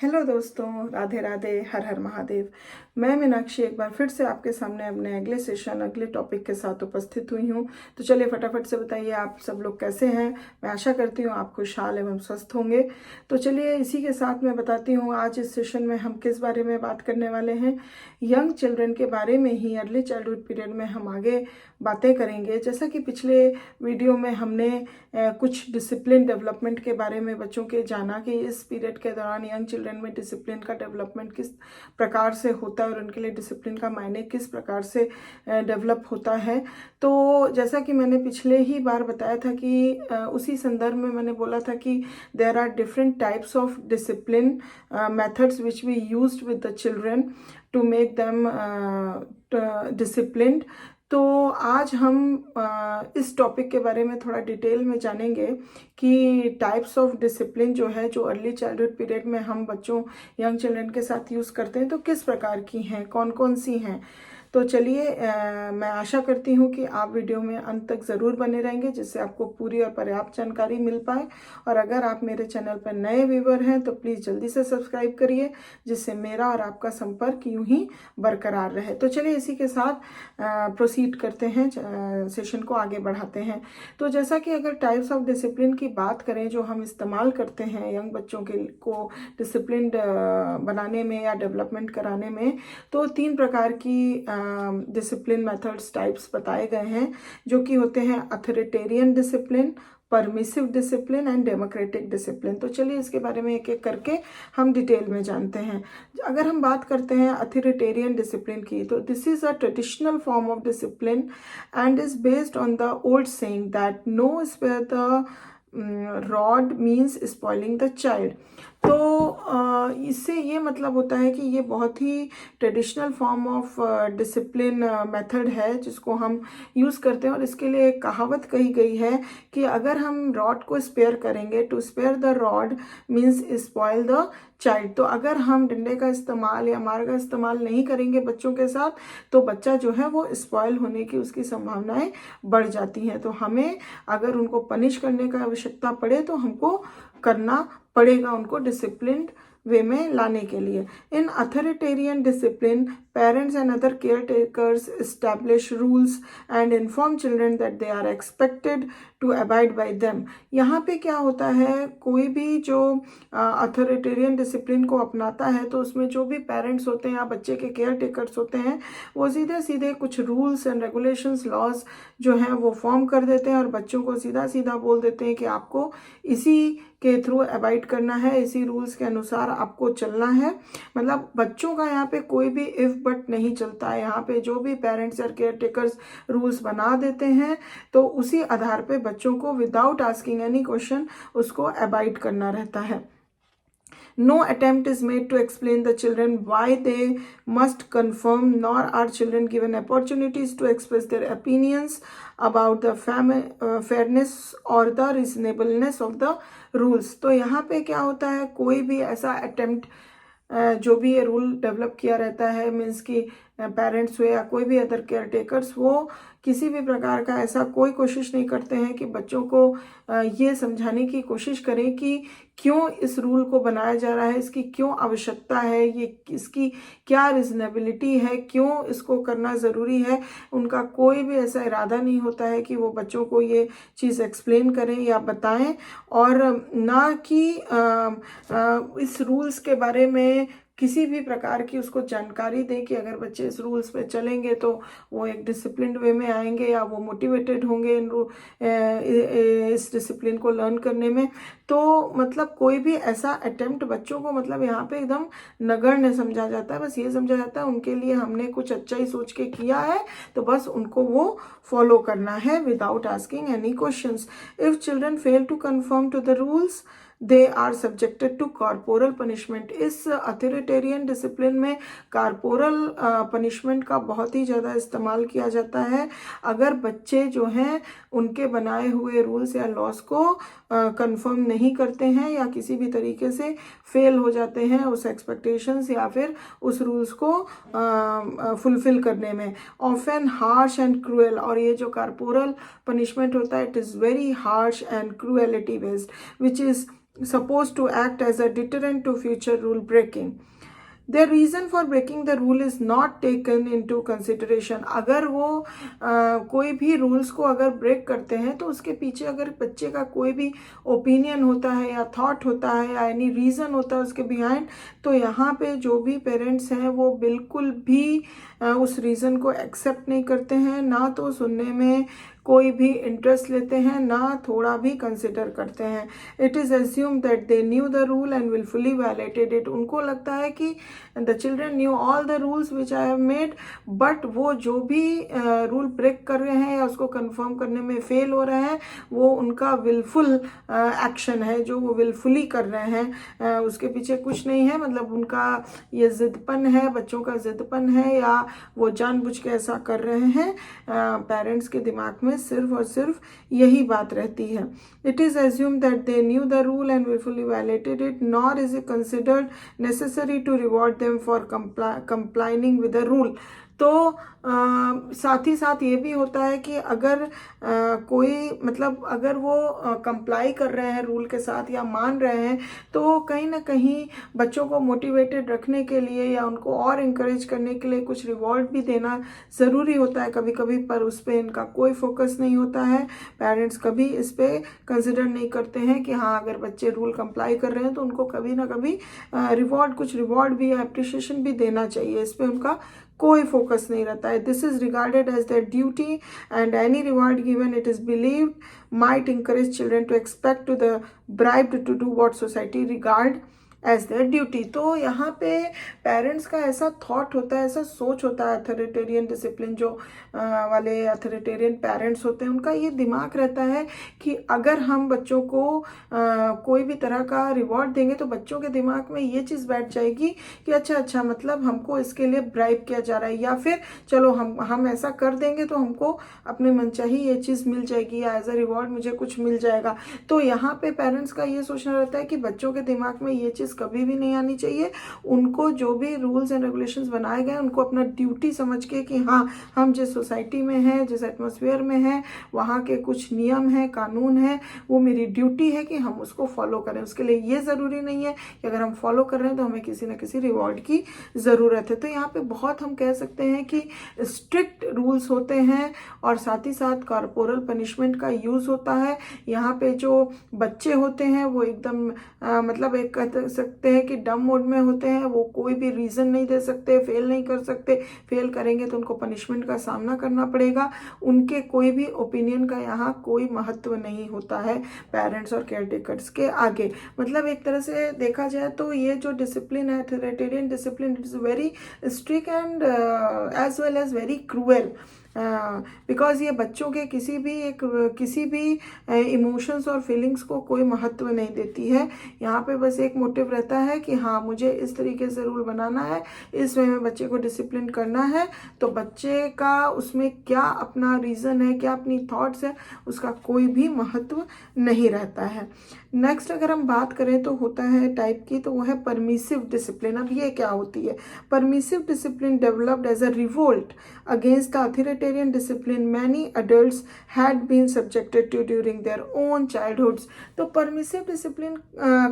Hello दोस्तों, राधे राधे, हर हर महादेव। मैं मीनाक्षी एक बार फिर से आपके सामने अपने अगले सेशन अगले टॉपिक के साथ उपस्थित हुई हूँ। तो चलिए फटाफट से बताइए आप सब लोग कैसे हैं। मैं आशा करती हूँ आप खुशहाल एवं स्वस्थ होंगे। तो चलिए इसी के साथ मैं बताती हूँ आज इस सेशन में हम किस बारे में बात करने वाले हैं। यंग चिल्ड्रन के बारे में ही, अर्ली चाइल्डहुड पीरियड में हम आगे बातें करेंगे। जैसा कि पिछले वीडियो में हमने कुछ डिसिप्लिन डेवलपमेंट के बारे में बच्चों के जाना कि इस पीरियड के दौरान यंग चिल्ड्रन में डिसिप्लिन का डेवलपमेंट किस प्रकार से होता है और उनके लिए डिसिप्लिन का मायने किस प्रकार से डेवलप होता है। तो जैसा कि मैंने पिछले ही बार बताया था कि उसी संदर्भ में मैंने बोला था कि there are different types of discipline methods which we used with the children to make them disciplined. तो आज हम इस टॉपिक के बारे में थोड़ा डिटेल में जानेंगे कि टाइप्स ऑफ डिसिप्लिन जो है, जो अर्ली चाइल्डहुड पीरियड में हम बच्चों यंग चिल्ड्रन के साथ यूज़ करते हैं, तो किस प्रकार की हैं, कौन कौन सी हैं। तो चलिए मैं आशा करती हूँ कि आप वीडियो में अंत तक ज़रूर बने रहेंगे, जिससे आपको पूरी और पर्याप्त जानकारी मिल पाए। और अगर आप मेरे चैनल पर नए व्यूवर हैं तो प्लीज़ जल्दी से सब्सक्राइब करिए, जिससे मेरा और आपका संपर्क यूं ही बरकरार रहे। तो चलिए इसी के साथ प्रोसीड करते हैं, सेशन को आगे बढ़ाते हैं। तो जैसा कि अगर टाइप्स ऑफ डिसिप्लिन की बात करें जो हम इस्तेमाल करते हैं यंग बच्चों के को डिसिप्लिन बनाने में या डेवलपमेंट कराने में, तो 3 प्रकार की डिसिप्लिन मेथड्स टाइप्स बताए गए हैं, जो कि होते हैं authoritarian discipline, permissive discipline and democratic discipline. तो चलिए इसके बारे में एक एक करके हम डिटेल में जानते हैं। अगर हम बात करते हैं अथॉरिटेरियन डिसिप्लिन की, तो this is a traditional form of discipline and is based on the old saying that no spare the rod means spoiling the child. तो इससे ये मतलब होता है कि ये बहुत ही traditional form of discipline method है जिसको हम यूज़ करते हैं। और इसके लिए एक कहावत कही गई है कि अगर हम रॉड को स्पेयर करेंगे, to spare the rod means spoil the child. तो अगर हम डंडे का इस्तेमाल या मार का इस्तेमाल नहीं करेंगे बच्चों के साथ, तो बच्चा जो है वो स्पॉइल होने की उसकी संभावनाएं बढ़ जाती हैं। तो हमें अगर उनको पनिश करने का आवश्यकता पड़े तो हमको करना पड़ेगा, उनको डिसिप्लिन्ड वे में लाने के लिए। In authoritarian discipline, parents and other caretakers establish rules and inform children that they are expected to abide by them. यहाँ पे क्या होता है, कोई भी जो अथॉरिटेरियन डिसिप्लिन को अपनाता है तो उसमें जो भी पेरेंट्स होते हैं या बच्चे के केयर टेकर्स होते हैं, वो सीधे सीधे कुछ रूल्स एंड रेगुलेशंस, लॉज जो हैं वो फॉर्म कर देते हैं और बच्चों को सीधा सीधा बोल देते हैं कि आपको इसी के थ्रू अबाइड करना है, इसी रूल्स के अनुसार आपको चलना है। मतलब बच्चों का यहाँ पे कोई भी इफ बट नहीं चलता है। यहाँ पे जो भी पेरेंट्स और केयर टेकर्स रूल्स बना देते हैं तो उसी आधार पे बच्चों को विदाउट आस्किंग एनी क्वेश्चन उसको अबाइड करना रहता है। No attempt is made to explain the children why they must conform, nor are children given opportunities to express their opinions about the fairness or the reasonableness of the rules। तो यहाँ पे क्या होता है, कोई भी ऐसा अटेम्प्ट जो भी ये रूल डेवलप किया रहता है, मीन्स कि पेरेंट्स हुए या कोई भी अदर केयर टेकर्स, वो किसी भी प्रकार का ऐसा कोई कोशिश नहीं करते हैं कि बच्चों को ये समझाने की कोशिश करें कि क्यों इस रूल को बनाया जा रहा है, इसकी क्यों आवश्यकता है, ये इसकी क्या रिजनेबिलिटी है, क्यों इसको करना ज़रूरी है। उनका कोई भी ऐसा इरादा नहीं होता है कि वो बच्चों को ये चीज़ एक्सप्लेन करें या बताएं, और ना कि इस रूल्स के बारे में किसी भी प्रकार की उसको जानकारी दें कि अगर बच्चे इस रूल्स पे चलेंगे तो वो एक डिसिप्लिन्ड वे में आएंगे या वो मोटिवेटेड होंगे इस डिसिप्लिन को लर्न करने में। तो मतलब कोई भी ऐसा अटेम्प्ट बच्चों को मतलब यहाँ पे एकदम नगण्य समझा जाता है। बस ये समझा जाता है उनके लिए हमने कुछ अच्छा ही सोच के किया है, तो बस उनको वो फॉलो करना है without asking any questions. If children fail to conform to the rules they are subjected to corporal punishment. इस अथॉरिटेरियन डिसिप्लिन में कॉर्पोरल पनिशमेंट का बहुत ही ज़्यादा इस्तेमाल किया जाता है। अगर बच्चे जो हैं उनके बनाए हुए रूल्स या लॉस को कंफर्म नहीं करते हैं या किसी भी तरीके से फेल हो जाते हैं उस एक्सपेक्टेशंस या फिर उस रूल्स को फुलफिल करने में। ऑफन हार्श एंड क्रूएल, और ये जो कॉर्पोरल पनिशमेंट होता है it is very harsh and cruelty based which is supposed to act as a deterrent to future rule breaking. Their reason for breaking the rule is not taken into consideration. अगर वो कोई भी rules को अगर break करते हैं तो उसके पीछे अगर बच्चे का कोई भी ओपिनियन होता है या थॉट होता है या एनी रीज़न होता है उसके बिहाइंड, तो यहाँ पे जो भी पेरेंट्स हैं वो बिल्कुल भी उस रीज़न को एक्सेप्ट नहीं करते हैं, ना तो सुनने में कोई भी इंटरेस्ट लेते हैं, ना थोड़ा भी कंसिडर करते हैं। It is assume that they knew the rule and wilfully violated it. उनको लगता है कि the children knew all the rules which I have made, but वो जो भी रूल ब्रेक कर रहे हैं या उसको कंफर्म करने में फेल हो रहे हैं वो उनका विलफुल एक्शन है, जो वो विलफुली कर रहे हैं। उसके पीछे कुछ नहीं है, मतलब उनका ये जिदपन है, बच्चों का जिदपन है, या वो जानबूझ के ऐसा कर रहे हैं। पेरेंट्स के दिमाग में सिर्फ और सिर्फ यही बात रहती है। It is assume that they knew the rule and wilfully violated it, nor is it considered necessary to reward them for complying with the rule. तो साथ ही साथ ये भी होता है कि अगर कोई मतलब अगर वो कंप्लाई कर रहे हैं रूल के साथ या मान रहे हैं, तो कहीं ना कहीं बच्चों को मोटिवेटेड रखने के लिए या उनको और इंकरेज करने के लिए कुछ रिवॉर्ड भी देना ज़रूरी होता है कभी कभी, पर उस पर इनका कोई फोकस नहीं होता है। पेरेंट्स कभी इस पर कंसिडर नहीं करते हैं कि हाँ अगर बच्चे रूल कंप्लाई कर रहे हैं तो उनको कभी ना कभी कुछ रिवॉर्ड भी या अप्रिशिएशन भी देना चाहिए। इस पर उनका कोई फोकस नहीं रहता है। This is regarded as their duty and any reward given it is believed might encourage children to expect to the bribed to do what society regard as their duty. तो यहाँ पे पेरेंट्स का ऐसा thought होता है, ऐसा सोच होता है, अथॉरिटेरियन डिसिप्लिन जो वाले अथॉरिटेरियन पेरेंट्स होते हैं उनका ये दिमाग रहता है कि अगर हम बच्चों को कोई भी तरह का रिवॉर्ड देंगे तो बच्चों के दिमाग में ये चीज़ बैठ जाएगी कि अच्छा मतलब हमको इसके लिए ब्राइब किया जा रहा है, या फिर चलो हम ऐसा कर देंगे तो हमको अपने मनचाही ये चीज़ मिल जाएगी या एज अ रिवॉर्ड मुझे कुछ मिल जाएगा। तो यहाँ पे पेरेंट्स का ये सोचना रहता है कि बच्चों के दिमाग में ये चीज़ कभी भी नहीं आनी चाहिए। उनको जो भी रूल्स एंड रेगुलेशंस बनाए गए उनको अपना ड्यूटी समझ के कि हाँ हम जिस सोसाइटी में हैं, जिस एटमॉस्फेयर में हैं, वहाँ के कुछ नियम हैं, कानून हैं, वो मेरी ड्यूटी है कि हम उसको फॉलो करें। उसके लिए ये ज़रूरी नहीं है कि अगर हम फॉलो कर रहे हैं तो हमें किसी न किसी रिवॉर्ड की ज़रूरत है। तो यहाँ पे बहुत हम कह सकते हैं कि स्ट्रिक्ट रूल्स होते हैं और साथ ही साथ कॉर्पोरल पनिशमेंट का यूज़ होता है। यहाँ पे जो बच्चे होते हैं वो एकदम मतलब एक कह सकते हैं कि डम मोड में होते हैं, वो कोई भी रीज़न नहीं दे सकते, फेल नहीं कर सकते। फेल करेंगे तो उनको पनिशमेंट का सामना करना पड़ेगा। उनके कोई भी ओपिनियन का यहाँ कोई महत्व नहीं होता है पेरेंट्स और केयरटेकर्स के आगे। मतलब एक तरह से देखा जाए तो ये जो डिसिप्लिन है, authoritarian discipline, it is very strict and as well as very cruel, because ये बच्चों के किसी भी इमोशंस और फीलिंग्स को कोई महत्व नहीं देती है। यहाँ पे बस एक मोटिव रहता है कि हाँ मुझे इस तरीके से रूल बनाना है, इस वे में बच्चे को डिसिप्लिन करना है। तो बच्चे का उसमें क्या अपना रीज़न है, क्या अपनी थॉट्स है, उसका कोई भी महत्व नहीं रहता है। नेक्स्ट अगर हम बात करें तो होता है टाइप की, तो वो है परमिसिव डिसिप्लिन। अब ये क्या होती है? Permissive discipline developed as a revolt against the authoritarian discipline many adults had been subjected to during their own childhoods. तो परमिसिव डिसिप्लिन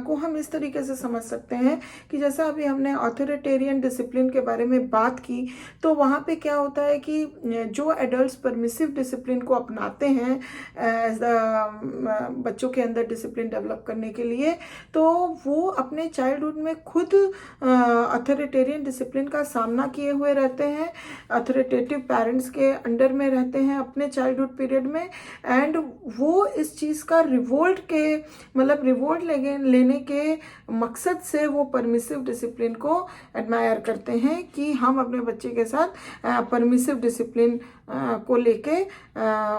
को हम इस तरीके से समझ सकते हैं कि जैसा अभी हमने अथॉरिटेरियन डिसिप्लिन के बारे में बात की, तो वहाँ पे क्या होता है कि जो एडल्ट्स परमिसिव डिसिप्लिन को अपनाते हैं एज द बच्चों के अंदर डिसिप्लिन डेवलप करने के लिए, तो वो अपने चाइल्डहुड में खुद अथॉरिटेरियन डिसिप्लिन का सामना किए हुए रहते हैं, अथॉरिटेटिव पेरेंट्स के अंडर में रहते हैं अपने चाइल्डहुड पीरियड में, एंड वो इस चीज़ का रिवोल्ट लेने के मकसद से वो परमिसिव डिसिप्लिन को एडमायर करते हैं कि हम अपने बच्चे के साथ परमिसिव डिसिप्लिन को लेके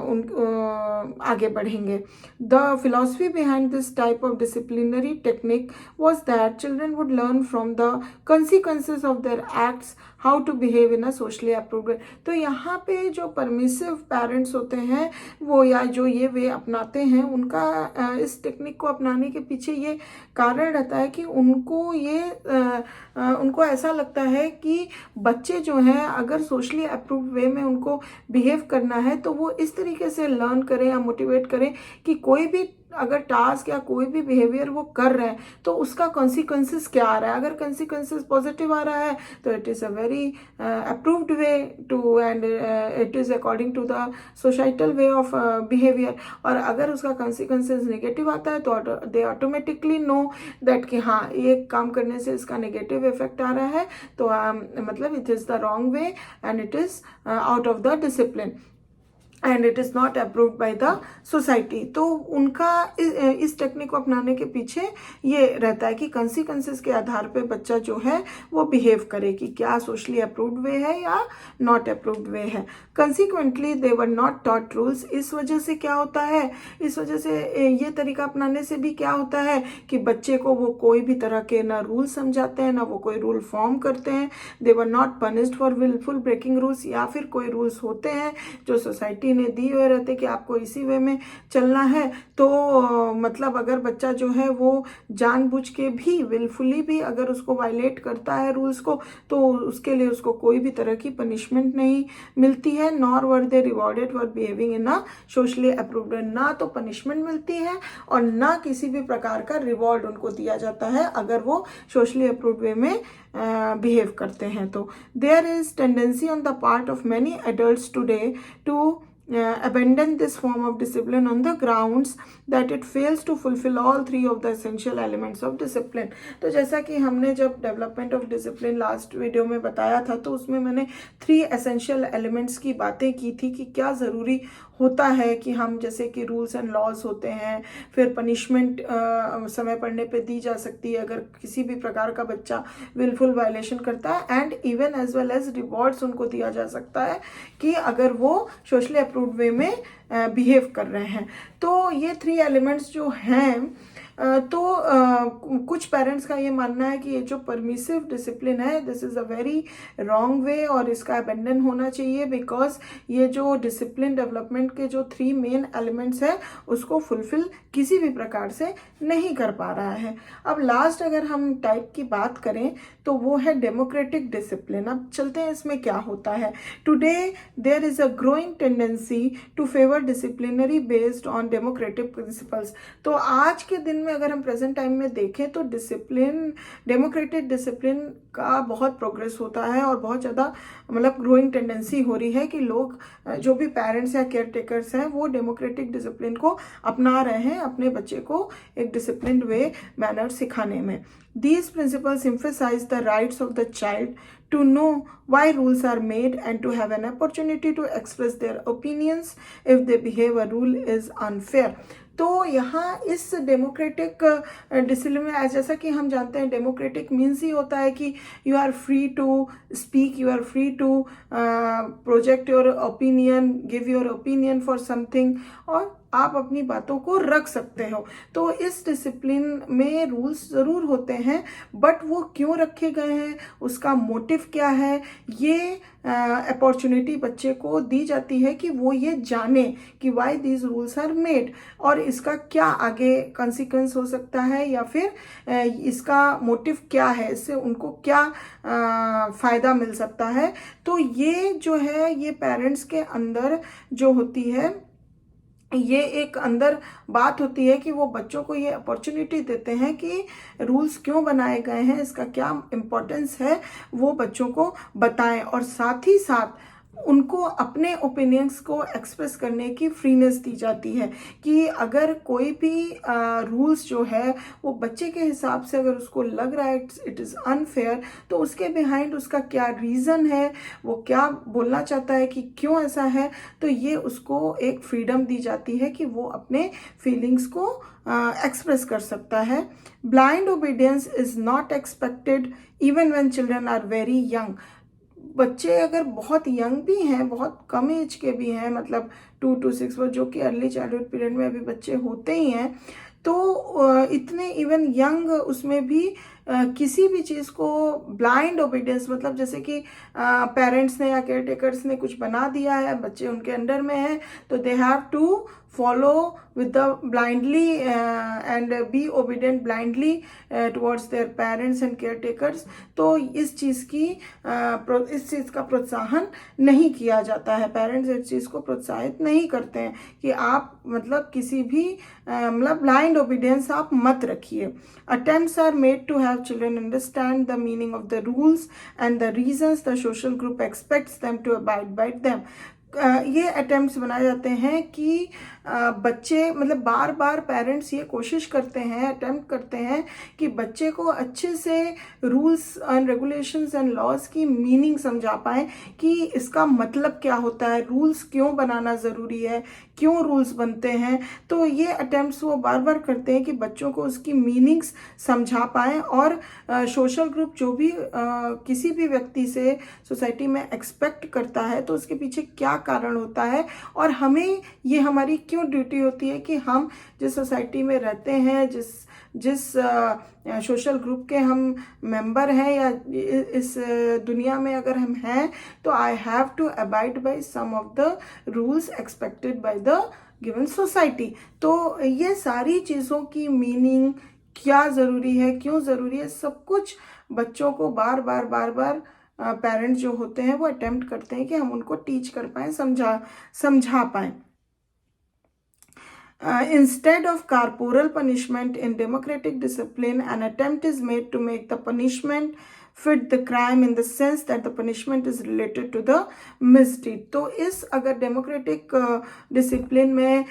उन आगे बढ़ेंगे। The philosophy behind this type of disciplinary technique was that children would learn from the consequences of their acts how to behave in a socially approved way। तो यहाँ पे जो परमिसिव पेरेंट्स होते हैं वो, या जो ये वे अपनाते हैं, उनका इस टेक्निक को अपनाने के पीछे ये कारण रहता है कि उनको ऐसा लगता है कि बच्चे जो हैं अगर सोशली अप्रूव्ड वे में उनको बिहेव करना है तो वो इस तरीके से लर्न करें या मोटिवेट करें कि कोई भी अगर टास्क या कोई भी बिहेवियर वो कर रहे हैं तो उसका कॉन्सिक्वेंसेस क्या आ रहा है। अगर कॉन्सिक्वेंसेस पॉजिटिव आ रहा है तो it is a very approved way to, and it is according to the societal way of behaviour. और अगर उसका कॉन्सिक्वेंसेस नेगेटिव आता है तो दे ऑटोमेटिकली नो दैट कि हाँ ये काम करने से इसका नेगेटिव इफेक्ट आ रहा है, तो मतलब it is the wrong way and it is out of the discipline and it is not approved by the society. तो उनका इस टेक्निक को अपनाने के पीछे ये रहता है कि कंसिक्वेंसेस के आधार पे बच्चा जो है वो बिहेव करे कि क्या सोशली अप्रूव्ड वे है या नॉट अप्रूव्ड वे है। Consequently they were not taught rules. इस वजह से क्या होता है, इस वजह से ये तरीका अपनाने से भी क्या होता है कि बच्चे को वो कोई भी तरह के ना रूल समझाते हैं ना वो कोई रूल फॉर्म करते हैं। They were not punished for wilful breaking rules, या फिर कोई रूल्स होते हैं जो सोसाइटी ने दी हुए रहते कि आपको इसी वे में चलना है, तो मतलब अगर बच्चा जो है वो जानबूझ के भी विलफुली भी अगर उसको वायलेट करता है रूल्स को तो उसके लिए उसको कोई भी तरह की पनिशमेंट नहीं मिलती है। Nor were they rewarded for behaving in a socially approved way. ना तो पनिशमेंट मिलती है और ना किसी भी प्रकार का रिवॉर्ड उनको दिया जाता है अगर वो सोशली अप्रूव्ड वे में बिहेव करते हैं। तो there is tendency on the part of many adults today to abandon this form of discipline on the grounds that it fails to fulfill all three of the essential elements of discipline। तो जैसा कि हमने जब development of discipline last video में बताया था तो उसमें मैंने 3 एसेंशियल एलिमेंट्स की बातें की थी कि क्या ज़रूरी होता है कि हम, जैसे कि रूल्स एंड लॉज होते हैं, फिर पनिशमेंट समय पड़ने पे दी जा सकती है अगर किसी भी प्रकार का बच्चा विलफुल वायलेशन करता है, and even as well as rewards उनको दिया जा सकता है कि अगर वो सोशली अप्रूव्ड वे में बिहेव कर रहे हैं। तो ये 3 एलिमेंट्स जो हैं तो कुछ पेरेंट्स का ये मानना है कि ये जो परमिसिव डिसिप्लिन है this is a very wrong way और इसका अबेंडन होना चाहिए, बिकॉज ये जो डिसिप्लिन डेवलपमेंट के जो 3 मेन एलिमेंट्स है उसको फुलफिल किसी भी प्रकार से नहीं कर पा रहा है। अब लास्ट अगर हम टाइप की बात करें तो वो है डेमोक्रेटिक डिसिप्लिन। अब चलते हैं इसमें क्या होता है। Today there is a growing tendency to favour disciplinary based on democratic principles. तो आज के दिन में अगर हम प्रेजेंट टाइम में देखें तो डेमोक्रेटिक डिसिप्लिन का बहुत प्रोग्रेस होता है और बहुत ज़्यादा मतलब ग्रोइंग टेंडेंसी हो रही है कि लोग जो भी पेरेंट्स या केयर टेकर्स हैं वो डेमोक्रेटिक डिसिप्लिन को अपना रहे हैं अपने बच्चे को एक डिसिप्लिन्ड वे मैनर सिखाने में। These principles emphasize the rights of the child to know why rules are made and to have an opportunity to express their opinions if they behave a rule is unfair। तो यहाँ इस democratic discipline में जैसा कि हम जानते हैं democratic means he होता है कि you are free to speak, you are free to project your opinion, give your opinion for something, और आप अपनी बातों को रख सकते हो। तो इस डिसिप्लिन में रूल्स ज़रूर होते हैं बट वो क्यों रखे गए हैं, उसका मोटिव क्या है, ये अपॉर्चुनिटी बच्चे को दी जाती है कि वो ये जाने कि why these rules are made और इसका क्या आगे कंसिक्वेंस हो सकता है या फिर इसका मोटिव क्या है, इससे उनको क्या फ़ायदा मिल सकता है। तो ये जो है ये पेरेंट्स के अंदर जो होती है ये एक अंदर बात होती है कि वो बच्चों को ये अपॉर्चुनिटी देते हैं कि रूल्स क्यों बनाए गए हैं, इसका क्या इम्पोर्टेंस है वो बच्चों को बताएं, और साथ ही साथ उनको अपने ओपिनियंस को एक्सप्रेस करने की फ्रीनेस दी जाती है कि अगर कोई भी रूल्स जो है वो बच्चे के हिसाब से अगर उसको लग रहा है इट इज़ अनफेयर तो उसके बिहाइंड उसका क्या रीज़न है, वो क्या बोलना चाहता है कि क्यों ऐसा है, तो ये उसको एक फ्रीडम दी जाती है कि वो अपने फीलिंग्स को एक्सप्रेस कर सकता है। Blind obedience is not expected even when children are very young. बच्चे अगर बहुत यंग भी हैं, बहुत कम एज के भी हैं, मतलब 2 to 6 वो जो कि अर्ली चाइल्डहुड पीरियड में अभी बच्चे होते ही हैं, तो इतने इवन यंग उसमें भी किसी भी चीज़ को ब्लाइंड ओबीडियंस, मतलब जैसे कि पेरेंट्स ने या केयर टेकर्स ने कुछ बना दिया है, बच्चे उनके अंडर में है, तो they have to follow with the blindly and be obedient blindly towards their parents and caretakers। तो इस चीज़ का प्रोत्साहन नहीं किया जाता है। पेरेंट्स इस चीज़ को प्रोत्साहित नहीं करते हैं कि आप मतलब किसी भी मतलब ब्लाइंड ओबीडियंस आप मत रखिए। Attempts are made to have children understand the meaning of the rules and the reasons the social group expects them to abide by them। ये अटेम्प्ट्स बनाए जाते हैं कि बच्चे मतलब बार बार पेरेंट्स ये कोशिश करते हैं, अटेम्प्ट करते हैं कि बच्चे को अच्छे से rules and regulations and laws की मीनिंग समझा पाएँ कि इसका मतलब क्या होता है, रूल्स क्यों बनाना ज़रूरी है, क्यों रूल्स बनते हैं। तो ये अटेम्प्ट्स वो बार बार करते हैं कि बच्चों को उसकी मीनिंग्स समझा पाएँ और सोशल ग्रुप जो भी किसी भी व्यक्ति से सोसाइटी में एक्सपेक्ट करता है तो उसके पीछे क्या कारण होता है और हमें ये हमारी क्यों ड्यूटी होती है कि हम जिस सोसाइटी में रहते हैं, जिस सोशल ग्रुप के हम मेंबर हैं या इस दुनिया में अगर हम हैं, तो I have to abide by some of the rules expected by the given society. तो ये सारी चीज़ों की मीनिंग क्या ज़रूरी है, क्यों ज़रूरी है, सब कुछ बच्चों को बार बार पेरेंट्स जो होते हैं वो अटेम्प्ट करते हैं कि हम उनको टीच कर पाएँ, समझा पाएँ। Instead of corporal punishment in democratic discipline, an attempt is made to make the punishment fit the crime in the sense that the punishment is related to the misdeed। तो इस अगर डेमोक्रेटिक डिसिप्लिन में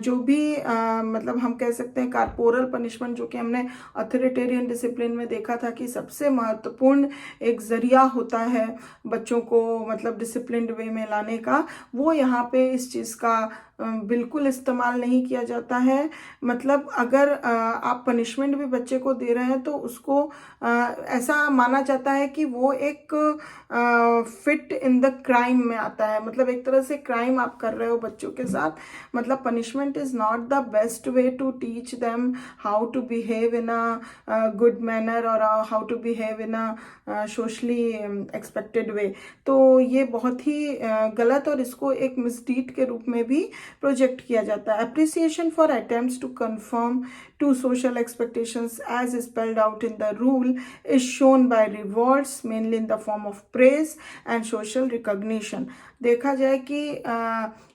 जो भी मतलब हम कह सकते हैं कॉर्पोरल पनिशमेंट, जो कि हमने अथॉरिटेरियन डिसिप्लिन में देखा था कि सबसे महत्वपूर्ण एक ज़रिया होता है बच्चों को मतलब डिसिप्लिन्ड वे में लाने का, वो यहाँ पे इस चीज़ का बिल्कुल इस्तेमाल नहीं किया जाता है। मतलब अगर आप पनिशमेंट भी बच्चे को दे रहे हैं तो उसको ऐसा माना जाता है कि वो एक फिट इन द क्राइम में आता है, मतलब एक तरह से क्राइम आप कर रहे हो बच्चों के साथ। मतलब punishment is not the best way to teach them how to behave in a good manner और how to behave in a socially expected way. तो ये बहुत ही गलत और इसको एक मिसडीड के रूप में भी प्रोजेक्ट किया जाता है। Appreciation for attempts to conform to social expectations as spelled out in the rule is shown by rewards mainly in the form of praise and social recognition। देखा जाए कि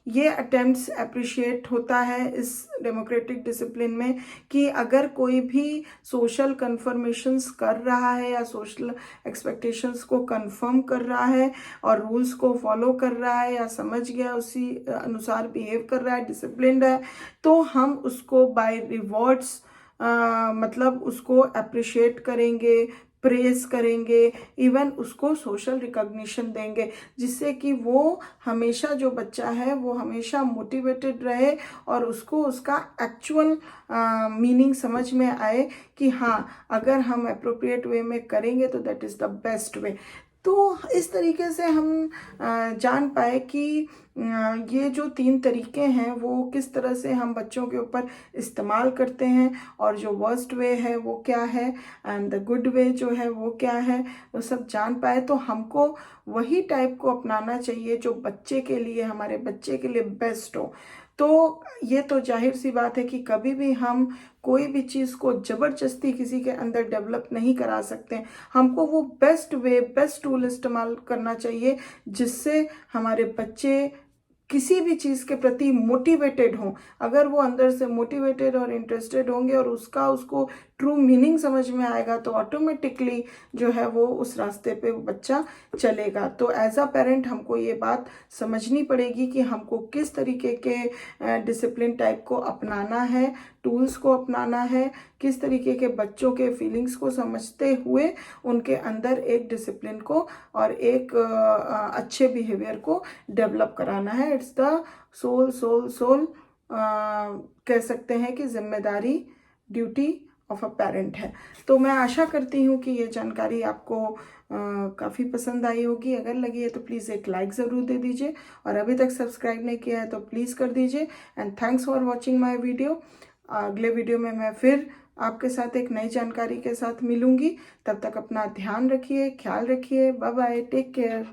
ये अटेम्प्ट्स अप्रिशिएट होता है इस डेमोक्रेटिक डिसिप्लिन में कि अगर कोई भी सोशल कन्फर्मेशंस कर रहा है या सोशल एक्सपेक्टेशंस को कंफर्म कर रहा है और रूल्स को फॉलो कर रहा है या समझ गया उसी अनुसार बिहेव कर रहा है, डिसिप्लिन्ड है, तो हम उसको बाय रिवॉर्ड्स मतलब उसको अप्रिशिएट करेंगे, प्रेस करेंगे, इवन उसको सोशल रिकॉग्निशन देंगे, जिससे कि वो हमेशा जो बच्चा है वो हमेशा मोटिवेटेड रहे और उसको उसका एक्चुअल मीनिंग समझ में आए कि हाँ अगर हम अप्रोप्रिएट वे में करेंगे तो दैट इज़ द बेस्ट वे। तो इस तरीके से हम जान पाए कि ये जो 3 तरीके हैं वो किस तरह से हम बच्चों के ऊपर इस्तेमाल करते हैं और जो वर्स्ट वे है वो क्या है एंड द गुड वे जो है वो क्या है, वो सब जान पाए। तो हमको वही टाइप को अपनाना चाहिए जो बच्चे के लिए, हमारे बच्चे के लिए बेस्ट हो। तो ये तो जाहिर सी बात है कि कभी भी हम कोई भी चीज़ को ज़बरदस्ती किसी के अंदर डेवलप नहीं करा सकते। हमको वो बेस्ट वे, बेस्ट टूल इस्तेमाल करना चाहिए जिससे हमारे बच्चे किसी भी चीज़ के प्रति मोटिवेटेड हों। अगर वो अंदर से मोटिवेटेड और इंटरेस्टेड होंगे और उसको ट्रू मीनिंग समझ में आएगा तो ऑटोमेटिकली जो है वो उस रास्ते पे वो बच्चा चलेगा। तो एज अ पेरेंट हमको ये बात समझनी पड़ेगी कि हमको किस तरीके के डिसिप्लिन टाइप को अपनाना है, टूल्स को अपनाना है, किस तरीके के बच्चों के फीलिंग्स को समझते हुए उनके अंदर एक डिसिप्लिन को और एक अच्छे बिहेवियर को डेवलप कराना है। इट्स द सोल कह सकते हैं कि जिम्मेदारी, ड्यूटी ऑफ अ पेरेंट है। तो मैं आशा करती हूँ कि ये जानकारी आपको काफ़ी पसंद आई होगी। अगर लगी है तो प्लीज़ एक लाइक ज़रूर दे दीजिए, और अभी तक सब्सक्राइब नहीं किया है तो प्लीज़ कर दीजिए। And thanks for watching my video. अगले वीडियो में मैं फिर आपके साथ एक नई जानकारी के साथ मिलूंगी। तब तक अपना ध्यान रखिए, ख्याल रखिए। Bye bye, take care.